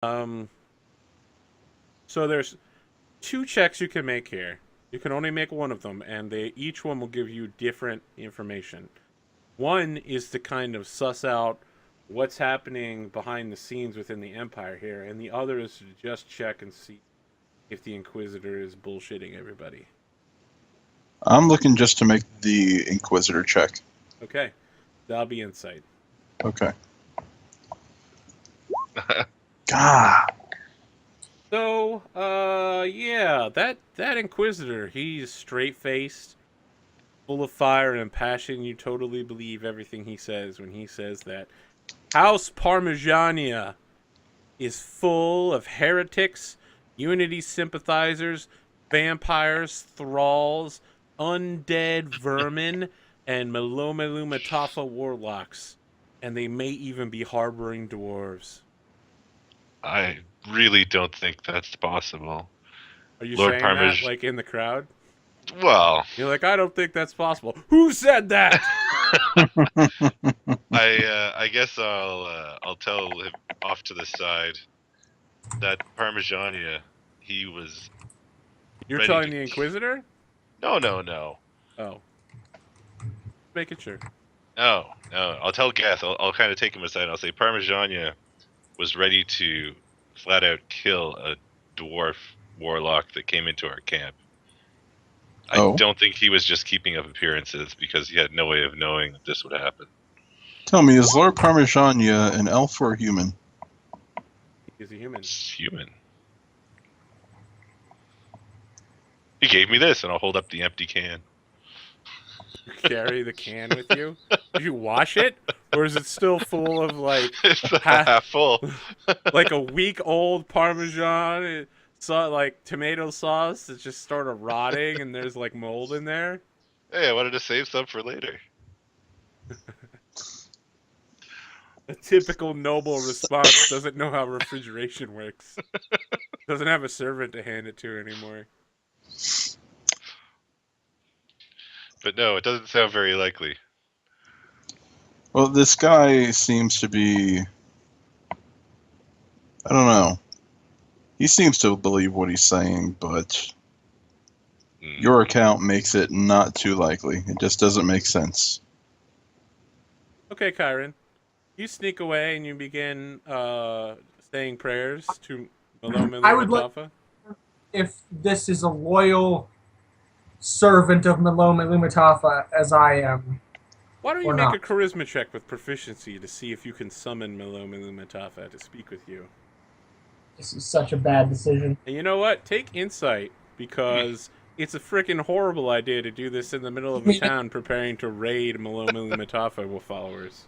Um, so there's two checks you can make here. You can only make one of them, and each one will give you different information. One is to kind of suss out what's happening behind the scenes within the Empire here, and the other is to just check and see if the Inquisitor is bullshitting everybody. I'm looking just to make the Inquisitor check. Okay, that'll be insight. Okay. God. So, yeah, that Inquisitor, he's straight-faced, full of fire and passion. You totally believe everything he says when he says that House Parmigiania is full of heretics, Unity sympathizers, vampires, thralls, undead vermin, and Melomelu warlocks. And they may even be harboring dwarves. I really don't think that's possible. Are you Lord saying that, like, in the crowd? Well, You're like, I don't think that's possible. Who said that? I guess I'll tell him off to the side that Parmigiania, he was. You're ready telling to- the Inquisitor? No. Oh. Making sure. No. I'll tell Geth. I'll kind of take him aside. I'll say Parmigiania was ready to flat out kill a dwarf warlock that came into our camp. I don't think he was just keeping up appearances because he had no way of knowing that this would happen. Tell me, is Lord Parmigiania an elf or a human? He's a human. He's human. He gave me this, and I'll hold up the empty can. You carry the can with you? Did you wash it? Or is it still full of, like, It's half full. like a week-old Parmesan, like tomato sauce that's just started rotting and there's, like, mold in there? Hey, I wanted to save some for later. A typical noble response. Doesn't know how refrigeration works. Doesn't have a servant to hand it to anymore. But no, it doesn't sound very likely. Well, this guy seems to be... I don't know. He seems to believe what he's saying, but your account makes it not too likely. It just doesn't make sense. Okay, Kyron. You sneak away and you begin saying prayers to I would like, if this is a loyal servant of Malome Lumitafa as I am. Why don't you make a charisma check with proficiency to see if you can summon Malome Lumitafa to speak with you? This is such a bad decision. And you know what? Take insight, because it's a freaking horrible idea to do this in the middle of a town preparing to raid Malome Lumitafa with followers.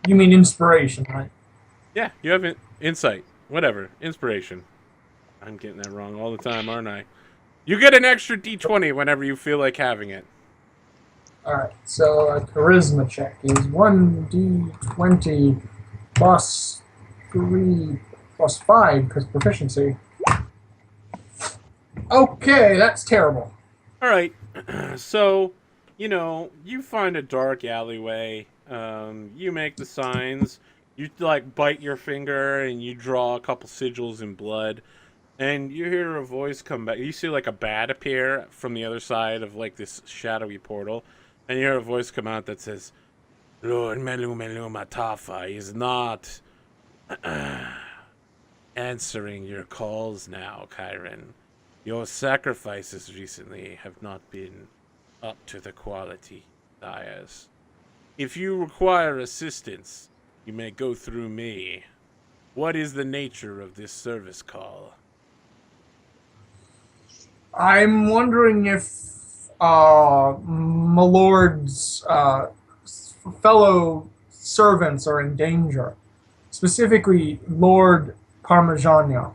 You mean inspiration, right? Yeah, you have insight. Whatever. Inspiration. I'm getting that wrong all the time, aren't I? You get an extra d20 whenever you feel like having it. Alright, so a charisma check is 1d20 plus 3 plus 5, because proficiency. Okay, that's terrible. Alright, so, you find a dark alleyway. You make the signs. You, bite your finger and you draw a couple sigils in blood. And you hear a voice come back. You see, a bat appear from the other side of, this shadowy portal. And you hear a voice come out that says, Lord Melumatafa is not answering your calls now, Kyron. Your sacrifices recently have not been up to the quality, sires. If you require assistance, you may go through me. What is the nature of this service call? I'm wondering if my lord's fellow servants are in danger. Specifically, Lord Parmigiania.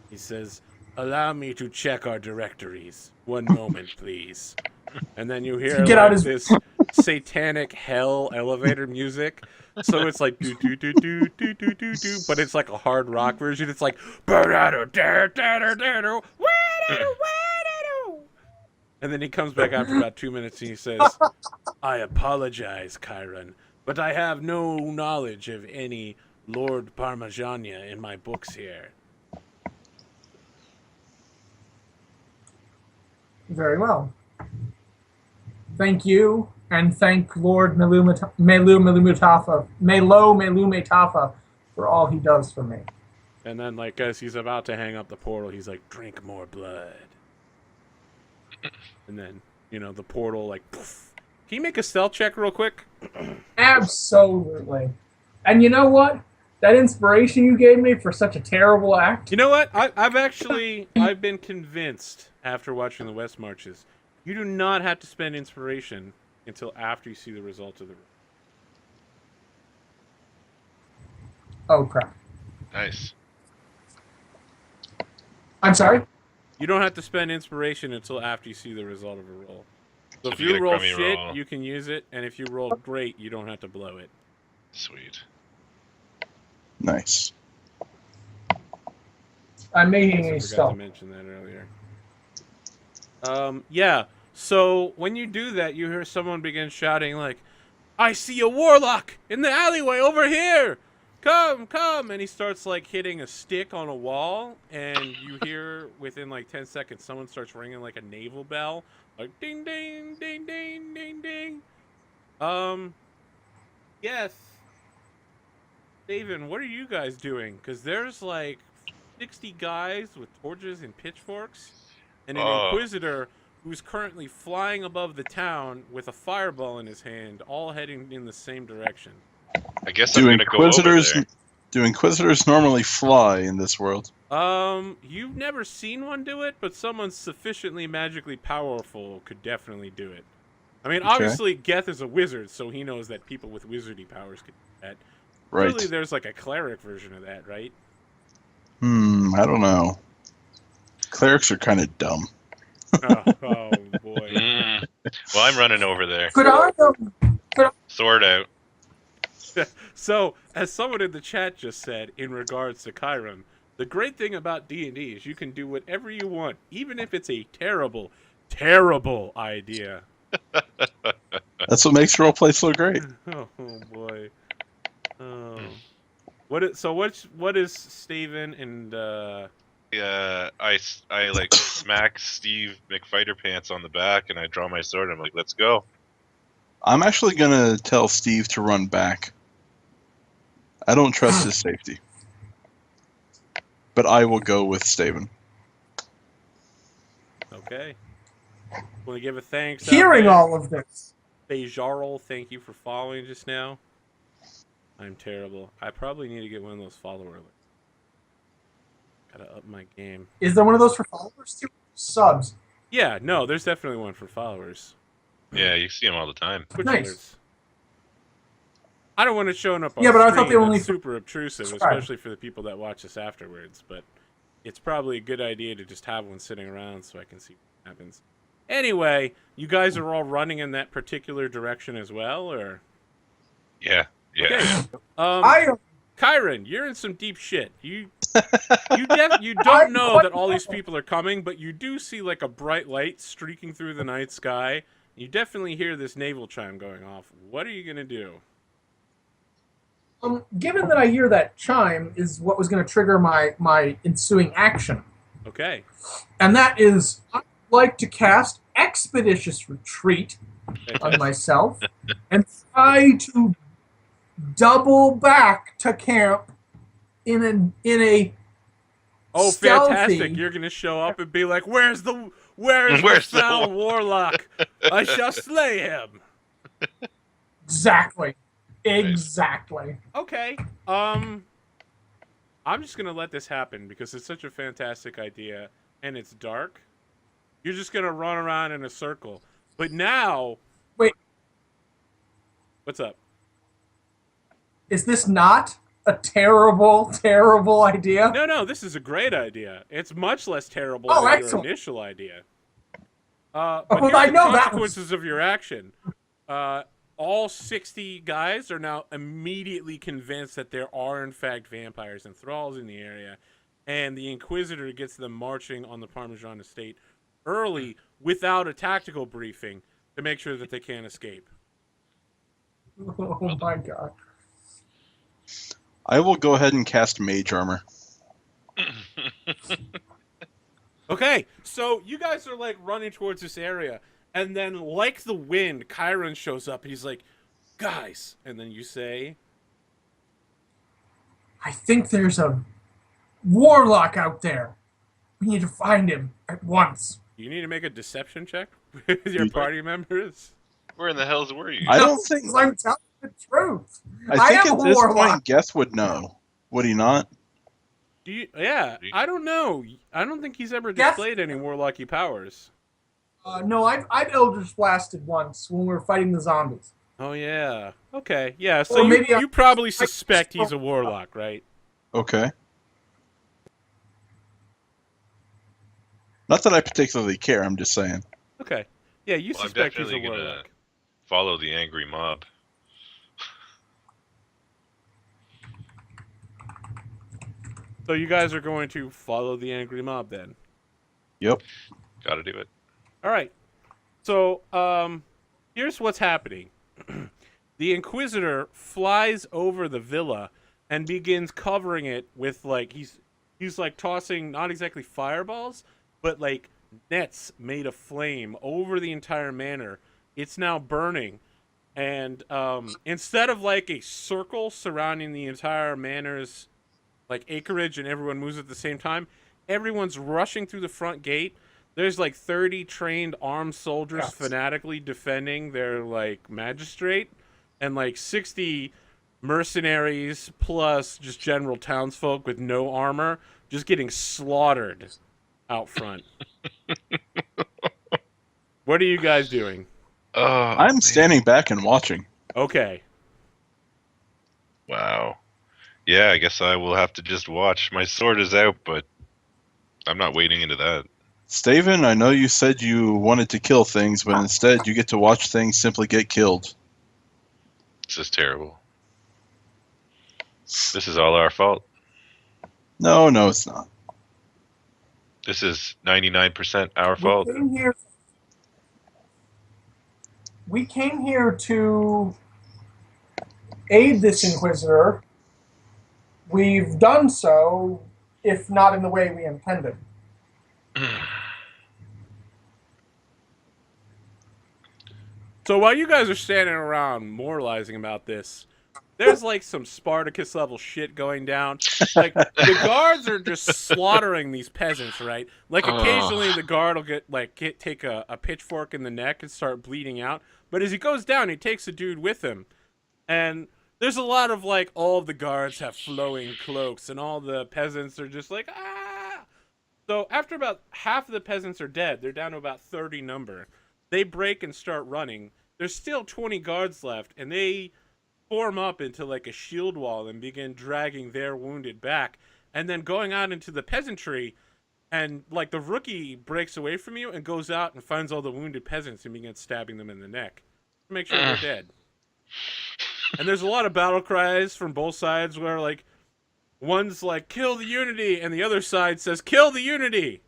He says, allow me to check our directories. One moment, please. And then you hear this satanic hell elevator music. So it's like do do do do do do do do, but it's like a hard rock version. It's like and then he comes back after about 2 minutes and he says, I apologize, Kyron. but I have no knowledge of any Lord Parmigiana in my books here. Very well. Thank you, and thank Lord Melu-Melu-Metafa for all he does for me. And then, like, as he's about to hang up the portal, he's like, drink more blood. And then, you know, the portal, like, poof. Can you make a stealth check real quick? Absolutely. And you know what? That inspiration you gave me for such a terrible act. You know what? I've been convinced after watching the West Marches, you do not have to spend inspiration until after you see the results of the. Oh, crap. Nice. I'm sorry? You don't have to spend inspiration until after you see the result of a roll. So if you get you a roll crummy shit, roll. you can use it, and if you roll great, you don't have to blow it. Sweet. Nice. I'm I making a forgot to stealth. mention that earlier. Yeah. So when you do that, you hear someone begin shouting like, "I see a warlock in the alleyway over here! Come, come!" And he starts like hitting a stick on a wall, and you hear within like 10 seconds, someone starts ringing like a naval bell, like ding, ding, ding, ding, ding, ding. Yes. David, what are you guys doing? Because there's like 60 guys with torches and pitchforks, and an inquisitor who's currently flying above the town with a fireball in his hand, all heading in the same direction. I guess I'm gonna go over there. Do inquisitors normally fly in this world? You've never seen one do it, but someone sufficiently magically powerful could definitely do it. I mean, Okay. obviously, Geth is a wizard, so he knows that people with wizardy powers can do that. Right. Surely there's like a cleric version of that, right? I don't know. Clerics are kind of dumb. Oh boy. Well, I'm running over there. Could I, Sword out. So, as someone in the chat just said in regards to Chiron, the great thing about D&D is you can do whatever you want, even if it's a terrible, terrible idea. That's what makes roleplay so great. Oh boy. Oh. What is Staven and I like smack Steve McFighterpants on the back, and I draw my sword. I'm like, let's go. I'm actually going to tell Steve to run back. I don't trust his safety. But I will go with Staven. Okay. Want to give a thanks? hearing all of this. Bejarl, thank you for following just now. I'm terrible. I probably need to get one of those follower alerts. Gotta up my game. Is there one of those for followers too? Subs. Yeah, no, there's definitely one for followers. Yeah, you see them all the time. Twitch Nice. alerts. I don't want it showing up on Yeah, but I thought screen. they only That's super obtrusive, subscribe. especially for the people that watch us afterwards. But it's probably a good idea to just have one sitting around so I can see what happens. Anyway, you guys are all running in that particular direction as well, or? Yeah. Okay. I Chiron, you're in some deep shit. You don't know that all these people are coming, but you do see like a bright light streaking through the night sky. You definitely hear this naval chime going off. What are you gonna do? given that I hear that chime is what was going to trigger my ensuing action, Okay. and that is I'd like to cast Expeditious Retreat on myself and try to double back to camp in a Oh, stealthy- fantastic! You're gonna show up and be like, "Where's the Where's the foul warlock? I shall slay him." Exactly. Okay. I'm just gonna let this happen because it's such a fantastic idea and it's dark. You're just gonna run around in a circle. But now, Wait, what's up? is this not a terrible, terrible idea? No, this is a great idea. It's much less terrible Oh, than excellent. your initial idea. But Oh, here's I the know that was- consequences of your action. All 60 guys are now immediately convinced that there are, in fact, vampires and thralls in the area, and the Inquisitor gets them marching on the Parmesan estate early without a tactical briefing to make sure that they can't escape. Oh my god. I will go ahead and cast Mage Armor. Okay, so you guys are like running towards this area, and then like the wind, Chiron shows up. He's like, "Guys," and then you say, I think there's a warlock out there. We need to find him at once. "You need to make a deception check with your party members." Where in the hell's were you? I don't think. I'm telling the truth. I think am at a this warlock. point, Geth would know. Would he not? Do you? Yeah, I don't know. I don't think he's ever Yes. displayed any warlocky powers. No, I've Eldritch Blasted once when we were fighting the zombies. Oh yeah. Okay. Yeah. Or So maybe you probably suspect he's a warlock, right? Okay. Not that I particularly care. I'm just saying. Okay. Yeah, you Well, I'm suspect he's a definitely gonna warlock. follow the angry mob. So you guys are going to follow the angry mob then. Yep. Gotta do it. All right. So, here's what's happening. The Inquisitor flies over the villa and begins covering it with like he's like tossing not exactly fireballs, but like nets made of flame over the entire manor. It's now burning. And instead of like a circle surrounding the entire manor's like acreage and everyone moves at the same time, everyone's rushing through the front gate. There's like 30 trained armed soldiers fanatically defending their like magistrate, and like 60 mercenaries plus just general townsfolk with no armor just getting slaughtered out front. What are you guys doing? Oh, I'm man. standing back and watching. Okay. Wow. Yeah, I guess I will have to just watch. My sword is out, but I'm not wading into that. Staven, I know you said you wanted to kill things, but instead you get to watch things simply get killed. This is terrible. This is all our fault. No, it's not. This is 99% our fault. We came here to aid this Inquisitor. We've done so, if not in the way we intended. So while you guys are standing around moralizing about this, there's like some Spartacus level shit going down. Like the guards are just slaughtering these peasants, right? Like occasionally the guard will take a pitchfork in the neck and start bleeding out. But as he goes down, he takes a dude with him. And there's a lot of like all of the guards have flowing cloaks and all the peasants are just like, ah. So after about half of the peasants are dead, they're down to about 30 number. They break and start running. There's still 20 guards left, and they form up into like a shield wall and begin dragging their wounded back, and then going out into the peasantry, and like the rookie breaks away from you and goes out and finds all the wounded peasants and begins stabbing them in the neck to make sure they're dead. And there's a lot of battle cries from both sides where like one's like kill the unity and the other side says kill the unity.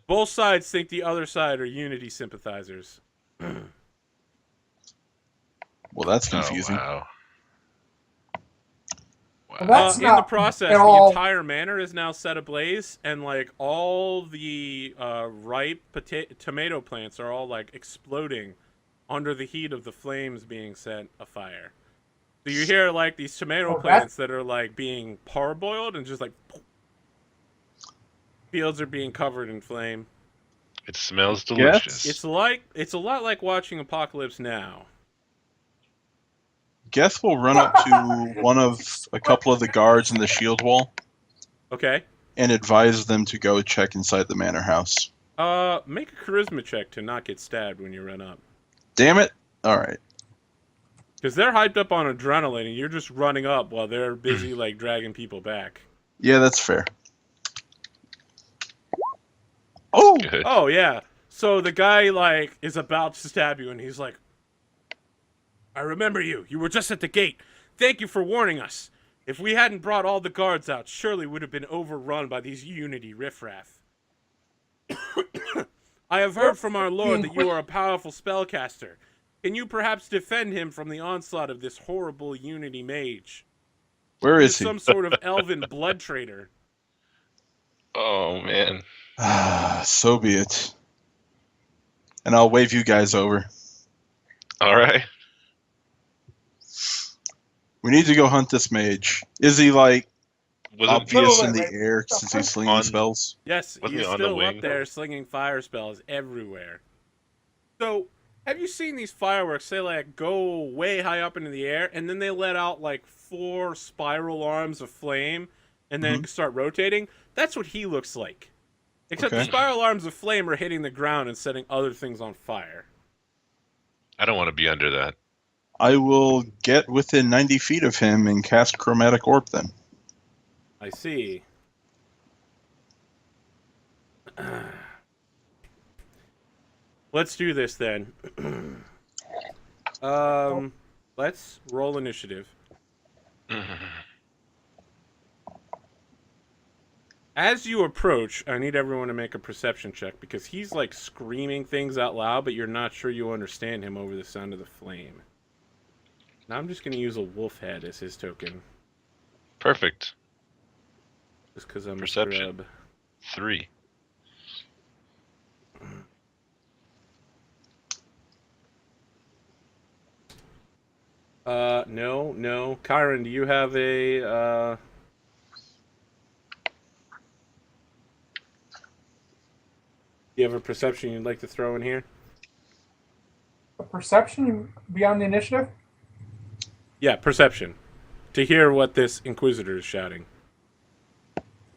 Both sides think the other side are unity sympathizers. Well, that's confusing. Oh, wow. Well, that's In the not process, at the all. entire manor is now set ablaze, and like all the ripe tomato plants are all like exploding under the heat of the flames being set afire. So you hear like these tomato plants that are like being parboiled and just like fields are being covered in flame. It smells delicious. It's a lot like watching Apocalypse Now. Geth will run up to one of a couple of the guards in the shield wall Okay. and advise them to go check inside the manor house. Make a charisma check to not get stabbed when you run up. Damn it. All right. Because they're hyped up on adrenaline, and you're just running up while they're busy like dragging people back. Yeah, that's fair. Oh! Good. Oh yeah. So the guy like is about to stab you, and he's like, "I remember you. You were just at the gate. Thank you for warning us. If we hadn't brought all the guards out, surely would have been overrun by these Unity riffraff. I have heard from our lord that you are a powerful spellcaster. Can you perhaps defend him from the onslaught of this horrible Unity mage? Where He is he? some sort of elven blood traitor. Oh man. So be it. And I'll wave you guys over. All right. We need to go hunt this mage. Is he like Wasn't obvious Little in bit, the right? air since he's slinging On- spells? Yes, Wasn't he's he on the still up wing? there slinging fire spells everywhere. So, have you seen these fireworks? They like go way high up into the air, and then they let out like 4 spiral arms of flame, and then start rotating. That's what he looks like. Except the Okay. spiral arms of flame are hitting the ground and setting other things on fire. I don't want to be under that. I will get within 90 feet of him and cast Chromatic Orb then. I see. Let's do this then. Let's roll initiative. As you approach, I need everyone to make a perception check because he's like screaming things out loud, but you're not sure you understand him over the sound of the flame. Now I'm just going to use a wolf head as his token, Perfect. just because I'm Perception. a scrub. 3. No. Kyron, do you have a, do you have a perception you'd like to throw in here? A perception beyond the initiative? Yeah, perception. To hear what this Inquisitor is shouting.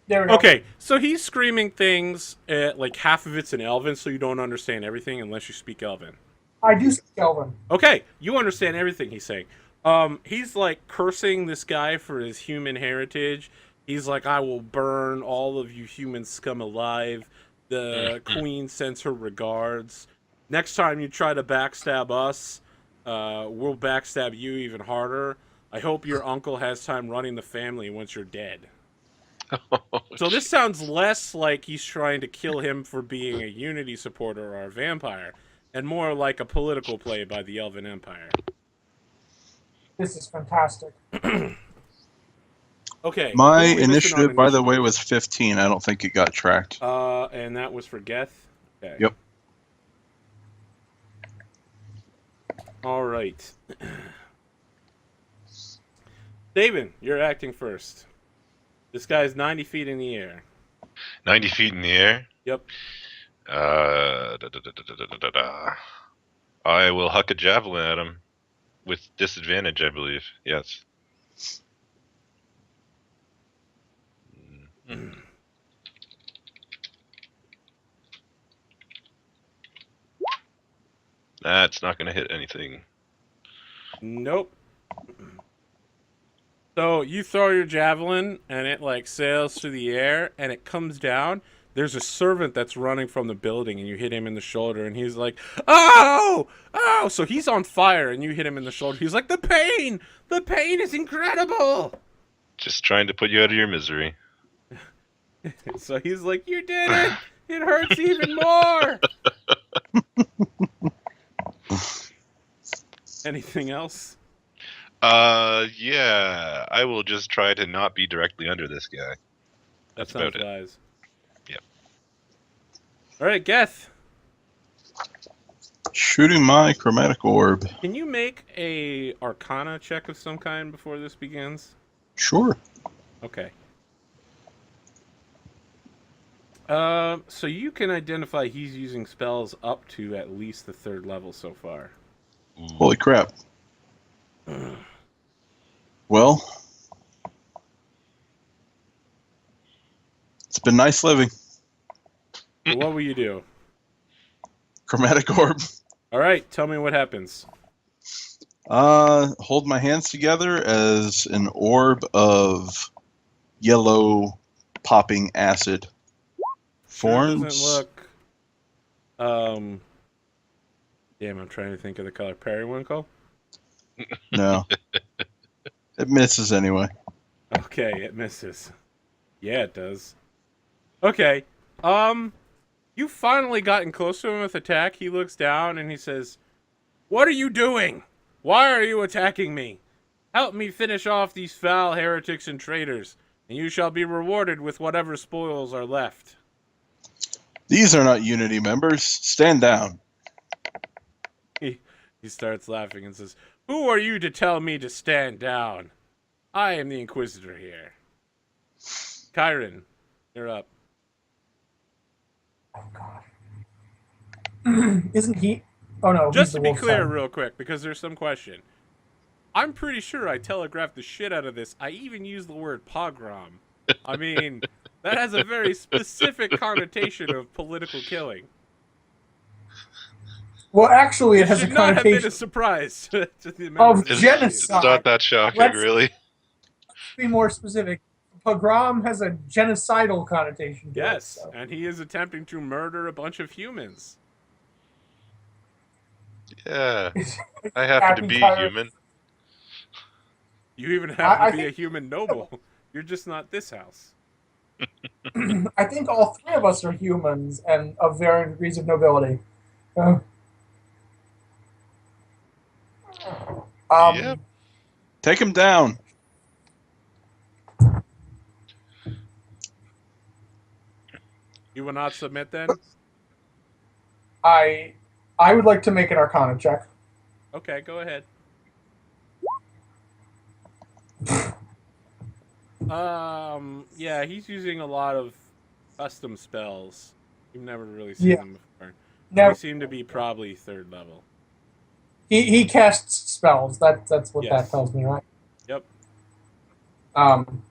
There we go. Okay, so he's screaming things, like half of it's in Elven, so you don't understand everything unless you speak Elven. I do speak Elven. Okay, you understand everything he's saying. He's like cursing this guy for his human heritage. He's like, I will burn all of you human scum alive. The queen sends her regards. Next time you try to backstab us, we'll backstab you even harder. I hope your uncle has time running the family once you're dead. So this sounds less like he's trying to kill him for being a Unity supporter or a vampire, and more like a political play by the Elven Empire. This is fantastic. Okay. My who are we missing on initiative, by the way, initiative? was 15. I don't think it got tracked. And that was for Geth? Okay. Yep. All right. David, you're acting first. This guy's 90 feet in the air. 90 feet in the air. Yep. I will huck a javelin at him with disadvantage, I believe. Yes. That's not going to hit anything. Nope. So you throw your javelin and it like sails through the air and it comes down. There's a servant that's running from the building and you hit him in the shoulder and he's like, "Oh! Oh!" So he's on fire and you hit him in the shoulder. He's like, "The pain! The pain is incredible!" Just trying to put you out of your misery. So he's like, "You did it! It hurts even more!" Anything else? Yeah. I will just try to not be directly under this guy. That's That sounds about it. wise. Yep. All right, Geth. Shooting my Chromatic Orb. Can you make a Arcana check of some kind before this begins? Sure. Okay. So you can identify he's using spells up to at least the 3rd level so far. Ooh. Holy crap. Well, it's been nice living. So what will you do? Chromatic Orb. All right, tell me what happens. Hold my hands together as an orb of yellow popping acid Sure forms. doesn't look. Damn, I'm trying to think of the color. Periwinkle? No. It misses anyway. Okay, it misses. Yeah, it does. Okay. You finally gotten close to him with attack. He looks down and he says, What are you doing? Why are you attacking me? Help me finish off these foul heretics and traitors, and you shall be rewarded with whatever spoils are left. These are not Unity members. Stand down. He starts laughing and says, Who are you to tell me to stand down? I am the Inquisitor here. Kyron, you're up. Oh God. Isn't he? Oh no. Just he's to the be wolf clear side. real quick, because there's some question. I'm pretty sure I telegraphed the shit out of this. I even used the word pogrom. I mean, that has a very specific connotation of political killing. Well, actually, it It has a should not have been connotation a surprise to the of members of the It's genocide. not that shocking, Let's- really. be more specific. Pogrom has a genocidal connotation to Yes, it. So. and he is attempting to murder a bunch of humans. Yeah, I happen to be human. You even have I to be a think- human noble. You're just not this house. I think all three of us are humans and of varying degrees of nobility. Uh, Yep. Take him down. You will not submit then? I would like to make an Arcana check. Okay, go ahead. Yeah, he's using a lot of custom spells. You've never really seen Yeah. them before. Now They seem to be probably 3rd level. he casts spells. That's what Yes. that tells me, right? Yep. Um.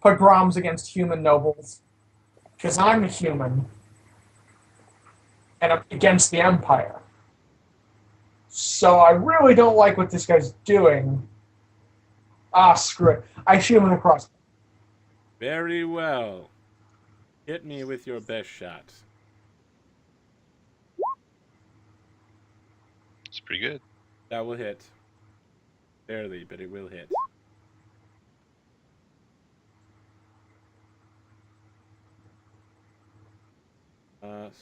Pogroms against human nobles, because I'm a human, and I'm against the Empire. So I really don't like what this guy's doing. Ah, screw it. I shoot him in the cross. Very well. Hit me with your best shot. It's pretty good. That will hit. Barely, but it will hit.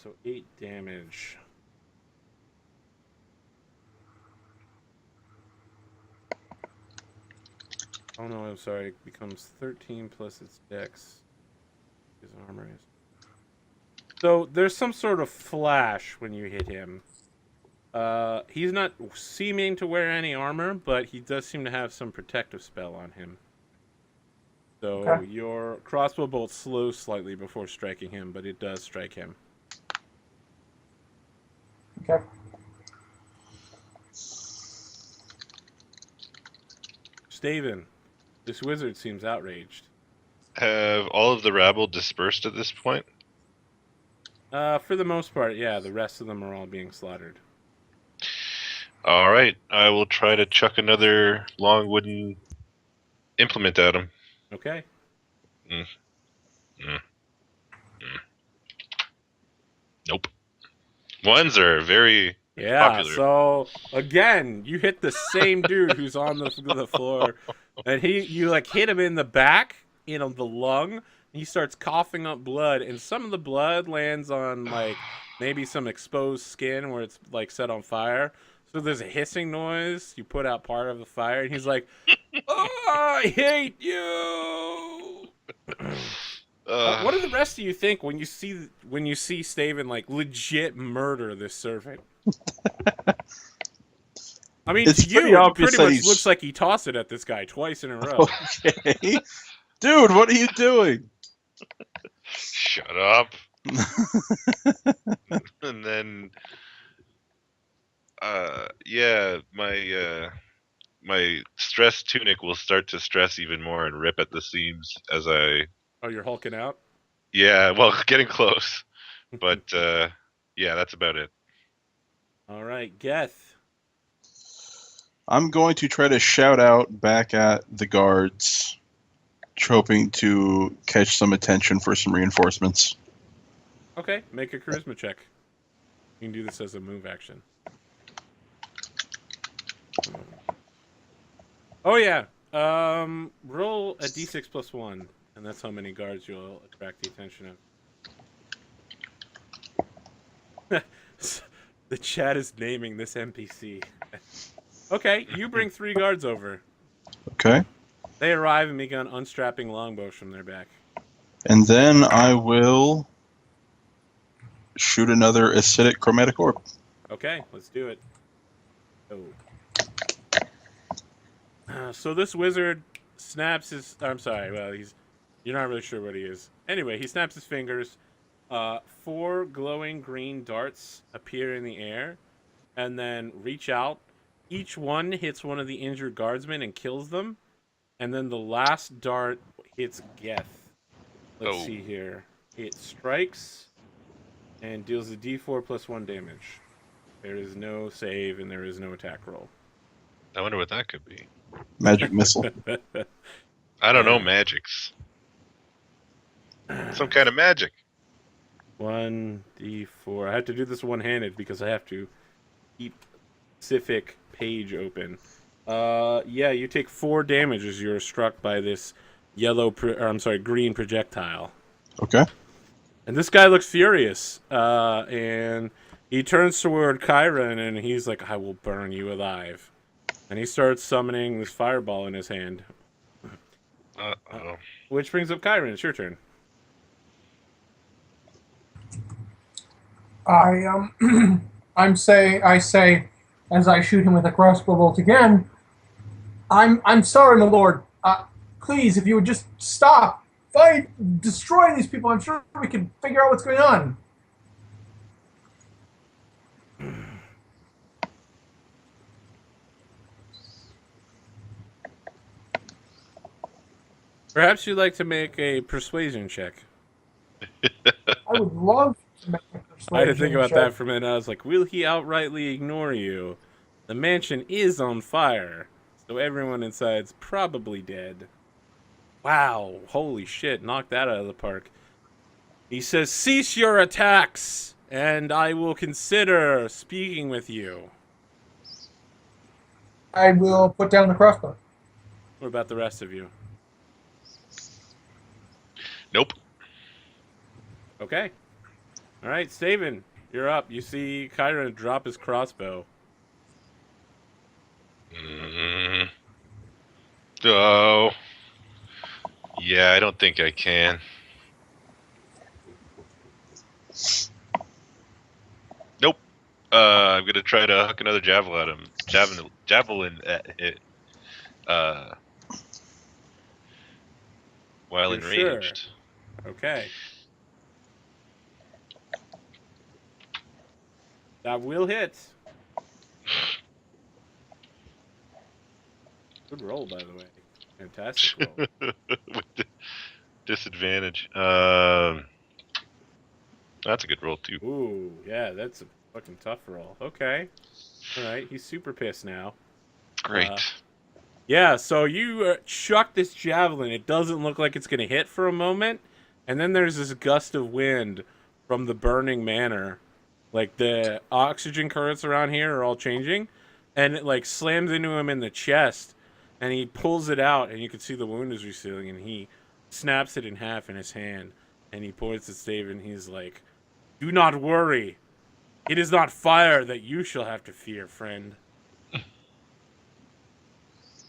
So 8 damage. Oh no, I'm sorry. It becomes 13 plus its dex. His armor is. So there's some sort of flash when you hit him. He's not seeming to wear any armor, but he does seem to have some protective spell on him. So Okay. your crossbow bolt slows slightly before striking him, but it does strike him. Okay. Staven, this wizard seems outraged. Have all of the rabble dispersed at this point? For the most part, yeah. The rest of them are all being slaughtered. All right, I will try to chuck another long wooden implement at him. Okay. Nope. Ones are very Yeah, popular. so again, you hit the same dude who's on the floor, and you like hit him in the back, the lung. And he starts coughing up blood, and some of the blood lands on like maybe some exposed skin where it's like set on fire. So there's a hissing noise. You put out part of the fire, and he's like, "Oh, I hate you." What do the rest of you think when you see Staven like legit murder this servant? I mean, It's to you, pretty it obvious pretty that much he's- looks like he tossed it at this guy twice in a row. Okay. Dude, what are you doing? Shut up. And then, yeah, my stress tunic will start to stress even more and rip at the seams as I. Oh, you're hulking out? Yeah, well, getting close, but yeah, that's about it. All right, Geth. I'm going to try to shout out back at the guards, hoping to catch some attention for some reinforcements. Okay, make a charisma check. You can do this as a move action. Oh yeah. Roll a d6 plus 1, and and that's how many guards you'll attract the attention of. The chat is naming this NPC. Okay, you bring 3 guards over. Okay. They arrive and begin unstrapping longbows from their back. And then I will shoot another acidic chromatic orb. Okay, let's do it. Oh. So this wizard snaps his... I'm sorry, well, you're not really sure what he is. Anyway, he snaps his fingers. 4 glowing green darts appear in the air and then reach out. Each one hits one of the injured guardsmen and kills them. And then the last dart hits Geth. Let's see here. It strikes and deals a d4 plus 1 damage. There is no save and there is no attack roll. I wonder what that could be. Magic missile. I don't know magics. Some kind of magic. 1d4. I have to do this one-handed because I have to keep specific page open. Yeah, you take 4 damage as you're struck by this green projectile. Okay. And this guy looks furious. And he turns toward Chiron and he's like, I will burn you alive. And he starts summoning this fireball in his hand. Uh-oh. Which brings up Chiron. It's your turn. I say, as I shoot him with a crossbow bolt again, I'm sorry, my lord. Please, if you would just stop, fight, destroy these people, I'm sure we can figure out what's going on. Perhaps you'd like to make a persuasion check. I would love to make a persuasion I had to think about check. that for a minute. I was like, will he outrightly ignore you? The mansion is on fire, so everyone inside's probably dead. Wow, holy shit, knocked that out of the park. He says, cease your attacks, and I will consider speaking with you. I will put down the crossbow. What about the rest of you? Nope. Okay. All right, Staven, you're up. You see Chiron drop his crossbow. Oh. Yeah, I don't think I can. Nope. I'm gonna try to hook another javelin at him. Javelin at it. While You're sure? enraged. Okay. That will hit. Good roll, by the way. Fantastic roll. With disadvantage. That's a good roll too. Ooh, yeah, that's a fucking tough roll. Okay. All right, he's super pissed now. Great. Yeah, so you chuck this javelin. It doesn't look like it's going to hit for a moment. And then there's this gust of wind from the burning manor. Like, the oxygen currents around here are all changing. And it, like, slams into him in the chest. And he pulls it out, and you can see the wound is resealing. And he snaps it in half in his hand. And he points at Stave, and he's like, do not worry. It is not fire that you shall have to fear, friend.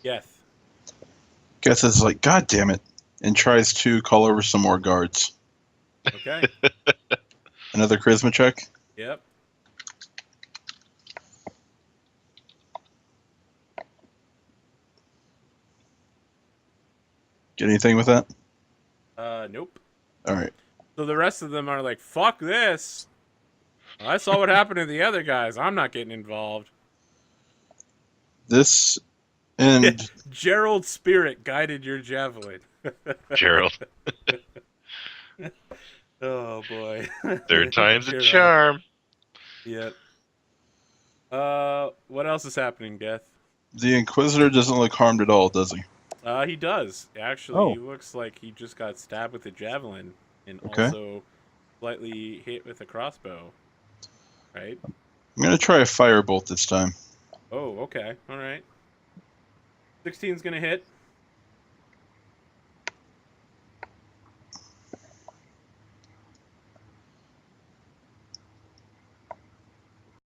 Yes. Geth is like, God damn it, and tries to call over some more guards. Okay. Another charisma check. Yep. Get anything with that? Nope. All right. So the rest of them are like, fuck this. I saw what happened to the other guys. I'm not getting involved. This and Gerald's spirit guided your javelin. Gerald. Oh, boy. Third time's a Gerald. charm. Yep. What else is happening, Geth? the Inquisitor doesn't look harmed at all, does he? He does. Actually, Oh. he looks like he just got stabbed with a javelin and Okay. also slightly hit with a crossbow. Right? I'm gonna try a firebolt this time. Oh, okay. All right. 16's gonna hit.